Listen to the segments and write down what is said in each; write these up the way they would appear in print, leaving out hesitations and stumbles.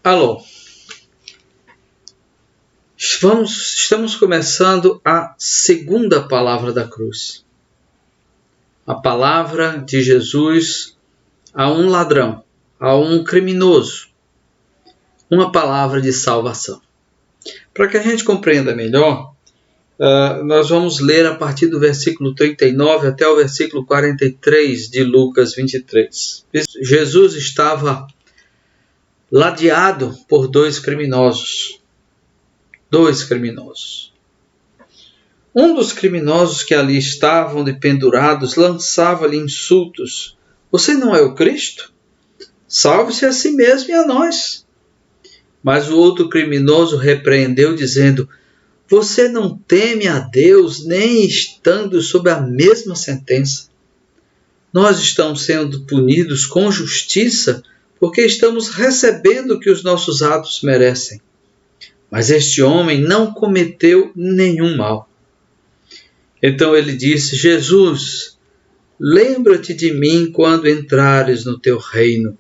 Alô, estamos começando a segunda palavra da cruz. A palavra de Jesus a um ladrão, a um criminoso. Uma palavra de salvação. Para que a gente compreenda melhor, nós vamos ler a partir do versículo 39 até o versículo 43 de Lucas 23. Jesus estava ladeado por dois criminosos. Um dos criminosos que ali estavam dependurados lançava-lhe insultos. Você não é o Cristo? Salve-se a si mesmo e a nós. Mas o outro criminoso repreendeu, dizendo: você não teme a Deus, nem estando sob a mesma sentença. Nós estamos sendo punidos com justiça, porque estamos recebendo o que os nossos atos merecem. Mas este homem não cometeu nenhum mal. Então ele disse: Jesus, lembra-te de mim quando entrares no teu reino.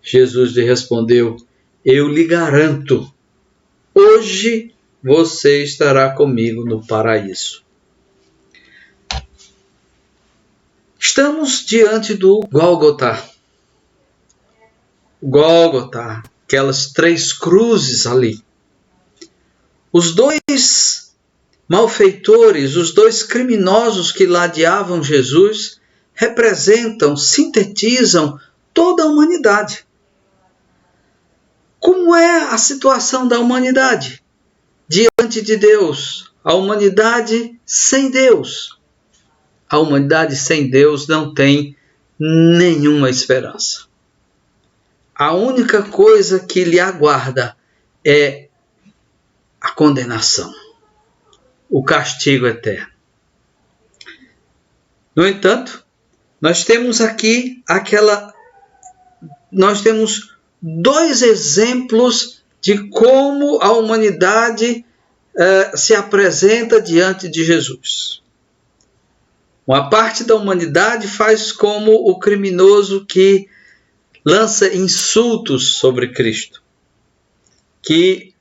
Jesus lhe respondeu: eu lhe garanto, hoje você estará comigo no paraíso. Estamos diante do Gólgota. Aquelas 3 cruzes ali. Os 2 malfeitores, os 2 criminosos que ladeavam Jesus, sintetizam toda a humanidade. Como é a situação da humanidade diante de Deus? A humanidade sem Deus. A humanidade sem Deus não tem nenhuma esperança. A única coisa que lhe aguarda é a condenação, o castigo eterno. No entanto, nós temos 2 exemplos de como a humanidade se apresenta diante de Jesus. Uma parte da humanidade faz como o criminoso que lança insultos sobre Cristo, que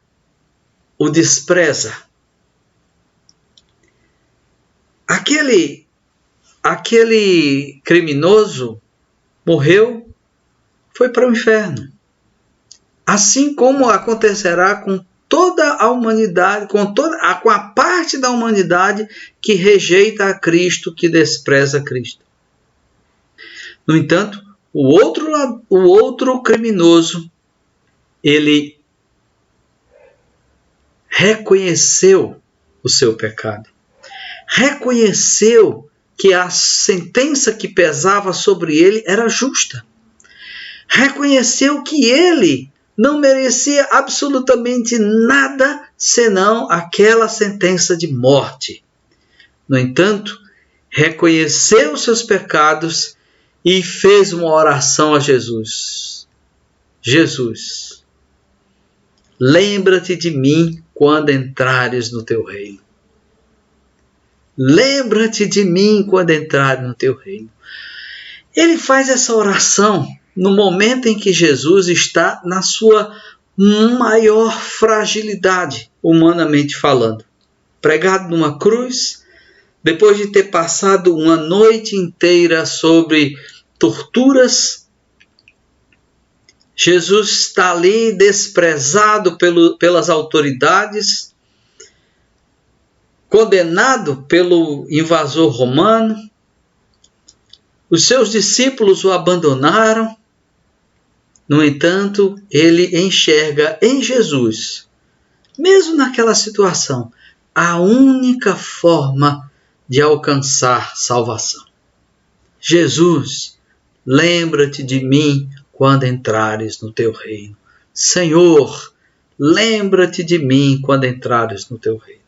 o despreza. Aquele criminoso morreu, foi para o inferno. Assim como acontecerá com toda a humanidade, com a parte da humanidade que rejeita a Cristo, que despreza Cristo. No entanto, o outro criminoso, ele reconheceu o seu pecado. Reconheceu que a sentença que pesava sobre ele era justa. Reconheceu que ele não merecia absolutamente nada senão aquela sentença de morte. No entanto, reconheceu seus pecados e fez uma oração a Jesus. Jesus, lembra-te de mim quando entrares no teu reino. Lembra-te de mim quando entrares no teu reino. Ele faz essa oração no momento em que Jesus está na sua maior fragilidade, humanamente falando. Pregado numa cruz, depois de ter passado uma noite inteira sobre torturas, Jesus está ali desprezado pelas autoridades, condenado pelo invasor romano. Os seus discípulos o abandonaram. No entanto, ele enxerga em Jesus, mesmo naquela situação, a única forma de alcançar salvação. Jesus, lembra-te de mim quando entrares no teu reino. Senhor, lembra-te de mim quando entrares no teu reino.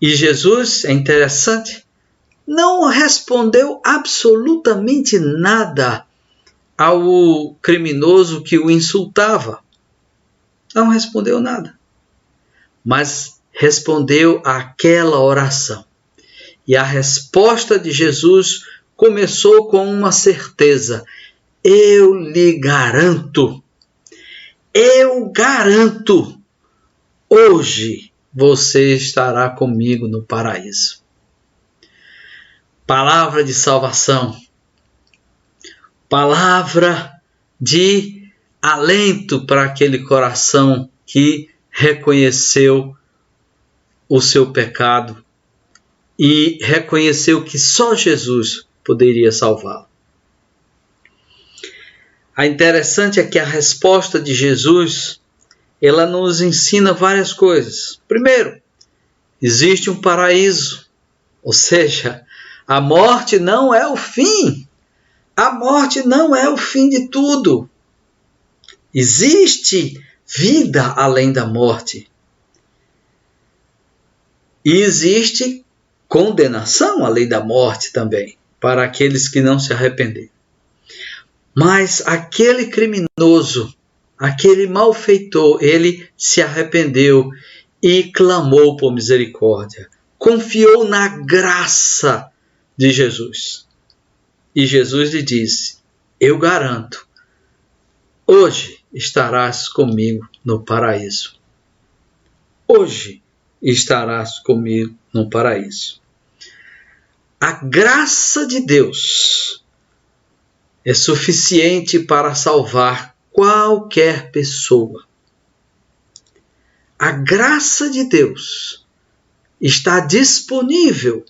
E Jesus, é interessante, não respondeu absolutamente nada ao criminoso que o insultava. Não respondeu nada. Mas respondeu àquela oração. E a resposta de Jesus começou com uma certeza: eu lhe garanto. eu garanto, hoje você estará comigo no paraíso. Palavra de salvação, palavra de alento para aquele coração que reconheceu o seu pecado e reconheceu que só Jesus poderia salvá-lo. A interessante é que a resposta de Jesus, ela nos ensina várias coisas. Primeiro, existe um paraíso, ou seja, a morte não é o fim. A morte não é o fim de tudo. Existe vida além da morte. E existe condenação além da morte também, para aqueles que não se arrependerem. Mas aquele criminoso, aquele malfeitor, ele se arrependeu e clamou por misericórdia. Confiou na graça de Jesus. E Jesus lhe disse, eu garanto, hoje estarás comigo no paraíso. Hoje estarás comigo no paraíso. A graça de Deus é suficiente para salvar qualquer pessoa. A graça de Deus está disponível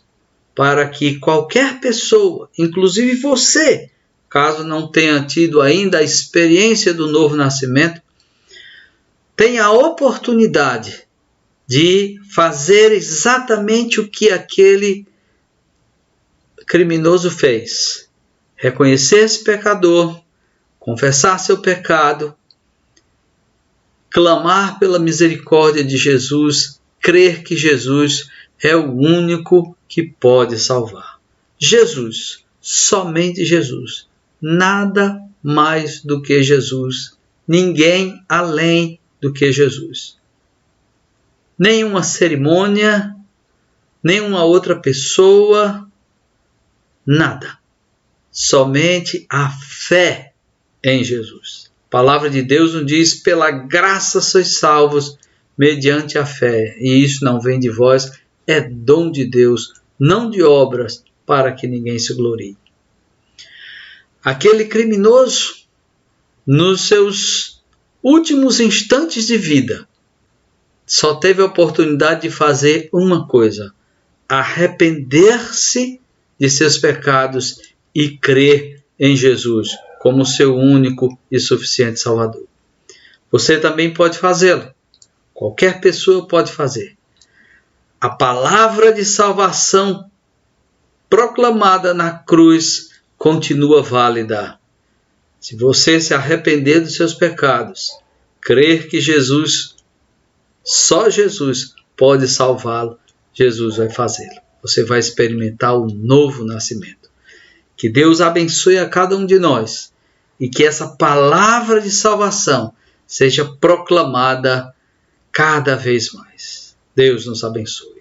para que qualquer pessoa, inclusive você, caso não tenha tido ainda a experiência do novo nascimento, tenha a oportunidade de fazer exatamente o que aquele criminoso fez. Reconhecer-se pecador, confessar seu pecado, clamar pela misericórdia de Jesus, crer que Jesus é o único que pode salvar. Jesus, somente Jesus, nada mais do que Jesus, ninguém além do que Jesus. Nenhuma cerimônia, nenhuma outra pessoa, nada. Somente a fé em Jesus. A palavra de Deus nos diz, pela graça sois salvos, mediante a fé. E isso não vem de vós, é dom de Deus, não de obras, para que ninguém se glorie. Aquele criminoso, nos seus últimos instantes de vida, só teve a oportunidade de fazer uma coisa: arrepender-se de seus pecados e crer em Jesus como seu único e suficiente Salvador. Você também pode fazê-lo. Qualquer pessoa pode fazer. A palavra de salvação proclamada na cruz continua válida. Se você se arrepender dos seus pecados, crer que Jesus, só Jesus pode salvá-lo, Jesus vai fazê-lo. Você vai experimentar o novo nascimento. Que Deus abençoe a cada um de nós e que essa palavra de salvação seja proclamada cada vez mais. Deus nos abençoe.